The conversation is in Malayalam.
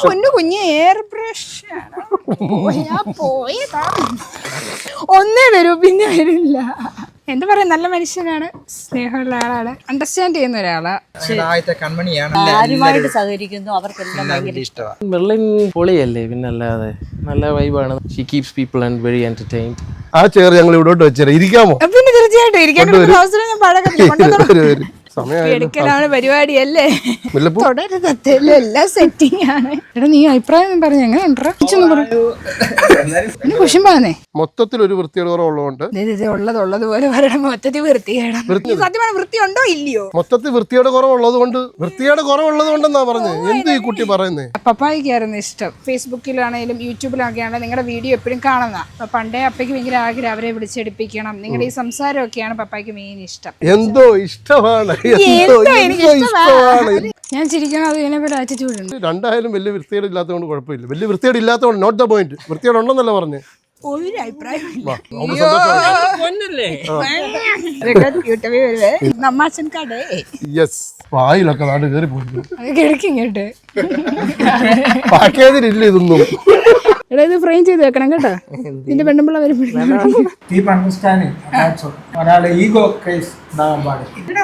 പൊന്നു കുഞ്ഞ് എയർ ബ്രഷ് പോയതാ. ഒന്നേ വരൂ, പിന്നെ വരില്ല. എന്താ പറയാ, നല്ല മനുഷ്യനാണ്, സ്നേഹമുള്ള ആളാണ്, അണ്ടർസ്റ്റാൻഡ് ചെയ്യുന്ന ഒരാളാ. ആരുമായിട്ട് സഹകരിക്കുന്നു അവർക്കെല്ലാം ഭയങ്കര ഇഷ്ടമാണ്. ബെർലിൻ പൊളിയല്ലേ, പിന്നല്ലാതെ നല്ല വൈബാണ്. She keeps people and very entertained. ആ ചെയർ ഞങ്ങൾ ഇവിടോട്ട് വെച്ചേരാ, ഇരിക്കാമോ? പിന്നെ തീർച്ചയായിട്ടും ഇരിക്കാൻ അവസരം ഞാൻ പഴക്കത്തില്ല. സമയം എടുക്കലാണ് പരിപാടിയല്ലേ, തുടരുതല്ലോ, എല്ലാം സെറ്റിംഗ് ആണ്. എടാ നീ അഭിപ്രായം പറഞ്ഞു, എങ്ങനെ ഉണ്ടോ കുശുമ്പാന്നേ. മൊത്തത്തിൽ ഒരു വൃത്തിയുടെ കുറവുള്ളതുകൊണ്ട് ഉള്ളതുപോലെ പറയണം. മൊത്തത്തിൽ വൃത്തികേടാ. സത്യമാണ്, വൃത്തി ഉണ്ടോ ഇല്ലയോ? മൊത്തത്തിൽ വൃത്തിയുടെ കുറവുള്ളത് കൊണ്ടെന്നാ പറഞ്ഞത്. എന്ത് ഈ കുട്ടി പറയുന്നേ? പപ്പായ്ക്കായിരുന്നു ഇഷ്ടം. ഫേസ്ബുക്കിലാണെങ്കിലും യൂട്യൂബിലൊക്കെ ആണെങ്കിലും നിങ്ങളുടെ വീഡിയോ എപ്പോഴും കാണുന്ന. അപ്പൊ പണ്ടേ അപ്പയ്ക്ക് ഭയങ്കര ആഗ്രഹം അവരെ വിളിച്ചെടുപ്പിക്കണം. നിങ്ങളുടെ ഈ സംസാരമൊക്കെയാണ് പപ്പായ്ക്ക് മെയിൻ ഇഷ്ടം. എന്തോ ഇഷ്ടമാണ്. ഞാൻ ചിരിക്കണം, അത് ഇതിനെപ്പറ്റി ആറ്റിറ്റ്യൂഡ് ഉണ്ട്. രണ്ടായാലും വലിയ വൃത്തികേട് ഇല്ലാത്തതുകൊണ്ട് കുഴപ്പമില്ല. വലിയ വൃത്തികേട് ഇല്ലാത്തതുകൊണ്ട് നോട്ട് ദ പോയിന്റ്. വൃത്തികേട് ഉണ്ടെന്നല്ല പറഞ്ഞേ. ഒരു അഭിപ്രായം വായിലൊക്കെ നാട് കയറി പോയി. കിടക്കിങ്ങോട്ട് പാക്കേജിലില്ല ഇതൊന്നും. എടാ ഇത് ഫ്രെയിം ചെയ്ത് വെക്കണം കേട്ടോ, നിന്റെ പെണ്ണുമ്പിള്ള വരുമ്പോഴേ. ഒരാളെ ഈഗോ കേസ് ഉണ്ടാകാൻ പാടില്ല.